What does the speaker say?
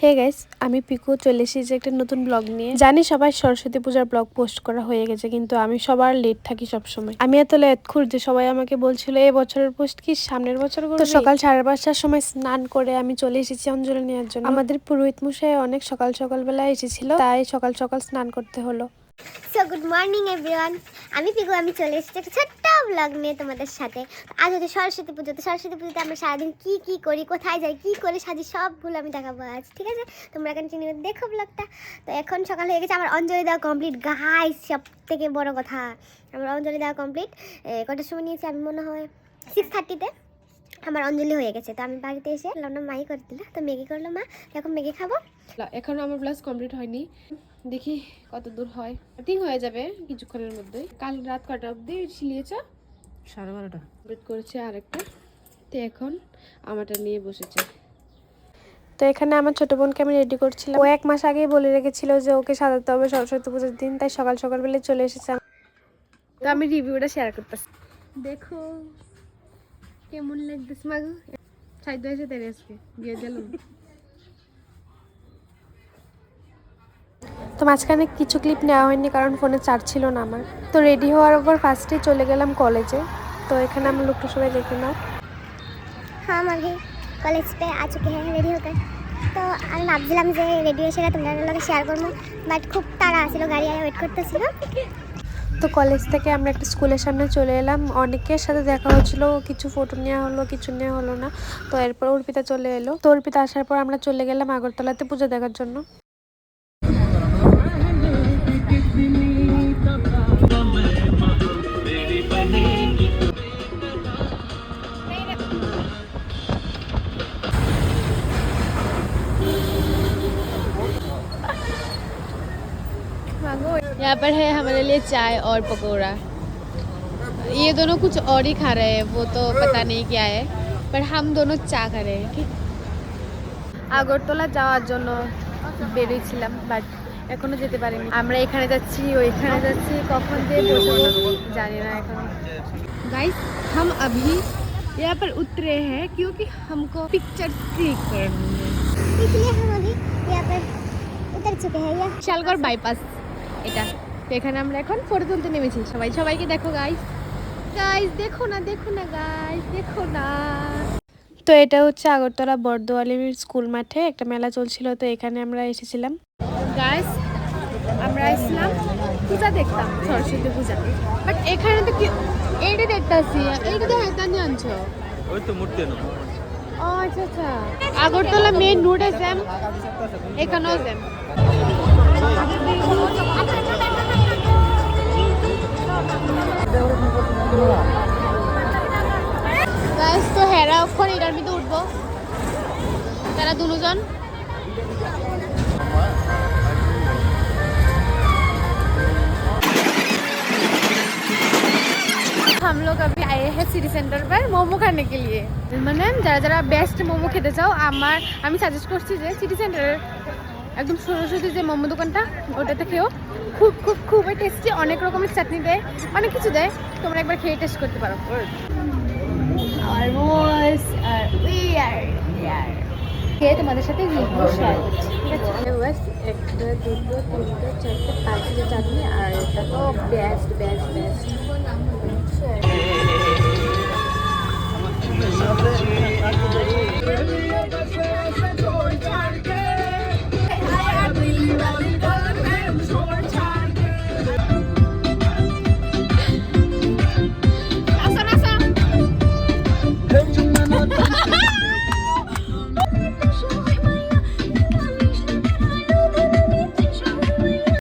Hey guys, আমি পিকু চলে এসেছি একটা নতুন ব্লগ নিয়ে। জানি সবাই সরস্বতী পূজার ব্লগ পোস্ট করা হয়ে গেছে, কিন্তু আমি সবার লেট থাকি সবসময়। আমি এত লেট যে সবাই আমাকে বলছিল এই বছরের পোস্ট কি সামনের বছর করবি। তো সকাল 5:30টার সময় স্নান করে আমি চলে এসেছি অঞ্জলি নেওয়ার জন্য। আমাদের পুরোহিত মশাই অনেক সকাল সকালবেলা এসেছিল, তাই সকাল সকাল স্নান করতে হলো। সো গুড মর্নিং এভরিওয়ান, আমি পিকু। আমি চলে এসেছি একটা ছোট্ট ব্লগ নিয়ে তোমাদের সাথে। আজ হচ্ছে সরস্বতী পুজো। তো সরস্বতী পুজোতে আমরা সারাদিন কি করি, কোথায় যাই, কি করে সাজি, সবগুলো আমি দেখাবো আজ, ঠিক আছে? তোমরা কন্টিনিউ দেখো ব্লগটা। তো এখন সকাল হয়ে গেছে, আমার অঞ্জলি দেওয়া কমপ্লিট গাইস। সব থেকে বড় কথা, আমার অঞ্জলি দেওয়া কমপ্লিট। কটার সময় নিয়েছি আমি, মনে হয় 6:30-তে আমার অঞ্জলি হয়ে গেছে। তো আমি বাড়িতে এসে লন্ডন মাই করে দিল, তো ম্যাগি করলো মা, এখন ম্যাগি খাবো। এখনো আমার ব্লাউজ কমপ্লিট হয়নি, দেখি কত দূর হয়। কাটিং হয়ে যাবে কিছুক্ষণের মধ্যে। কাল রাত কটা অবধি সিলিয়েছ? 12:30 কমপ্লিট করেছে আরেকটা। তো এখন আমারটা নিয়ে বসেছে। তো এখানে আমার ছোট বোনকে আমি রেডি করছিলাম। ও 1 মাস আগেই বলে রেখেছিল যে ওকে সাজাতে হবে সরস্বতী পুজোর দিন, তাই সকাল সকাল বেলা চলে এসেছে। তো আমি রিভিউটা শেয়ার করতেছি। দেখো কেমন লাগতেছে মাগো। সাইড এসে তেরে আজকে দিয়ে দিলাম। তো মাঝখানে কিছু ক্লিপ নেওয়া হয়নি, কারণ ফোনে চার্জ ছিল না আমার। তো রেডি হওয়ার পর ফার্স্টেই চলে গেলাম কলেজে। তো এখানে আমার লোকটা সবাই দেখে নাও। हाँ हम अभी कॉलेज पे आ चुके हैं रेडी होकर। तो আমি ভাবছিলাম যে রেডি এসে তোমাদের লগে শেয়ার করবো, বাট খুব তাড়া ছিল, গাড়ি আয় ওয়েট করতেছিল। তো কলেজ থেকে আমরা একটা স্কুলের সামনে চলে এলাম। অনেকের সাথে দেখা হচ্ছিল, কিছু ফটো নেওয়া হলো, কিছু নেওয়া হলো না। তো এরপর অর্পিতা চলে এলো। তো অর্পিতা আসার পর আমরা চলে গেলাম আগরতলাতে পুজো দেখার জন্য। यहाँ पर है हमारे लिए चाय और पकौड़ा। ये दोनों कुछ और ही खा रहे हैं, वो तो पता नहीं क्या है, पर हम दोनों चा खा रहे हैं। ठीक, আগরতলা যাওয়ার জন্য বেরিয়েছিলাম, বাট এখনো যেতে পারিনি। আমরা এখানে যাচ্ছি, ওইখানে যাচ্ছি, কখন যে পৌঁছাবো জানি না এখন। गाइस, हम अभी यहाँ पर उतरे हैं क्योंकि हमको पिक्चर क्लिक करनी है, इसलिए हम अभी यहाँ पर उतर चुके हैं। या শালগড় বাইপাস এটা। তো এখানে আমরা এখন ফটো তুলতে নেমেছি। সবাইকে দেখো গাইস, দেখো না গাইস, দেখো না। তো এটা হচ্ছে আগরতলা বর্দোয়ালির স্কুল মাঠে একটা মেলা চলছিল, তো এখানে আমরা এসেছিলাম। গাইস, আমরা এসেছিলাম পূজা দেখতাম, সরস্বতী পূজা। বাট এখানে তো কি এইটা দেখতাছি, এইটা তো হেতা নিয়ে আনছো, ওই তো মূর্তি না। ও আচ্ছা আচ্ছা, আগরতলা মেন রোড জ্যাম, এখানেও জ্যাম। গাইস, তো হেরা ওখানে এটার ভিতরে উঠবো, তারা দুজন। हम लोग अभी आए हैं सिटी सेंटर पर मोमो खाने के लिए। মানে যারা যারা বেস্ট মোমো খেতে চাও, আমি সাজেস্ট করছি যে সিটি সেন্টারের একদম সরস্বতী যে মোমো দোকানটা, ওটাতে খেও। খুবই টেস্টি, অনেক রকমের চাটনি দেয়, অনেক কিছু দেয়। তোমরা একবার খেয়ে টেস্ট করতে পারো। খেয়ে তোমাদের সাথে রিভিউ শেয়ার করছি, ঠিক আছে? 1 2 3 4 5 চাটনি, আর এটা তো বেস্ট।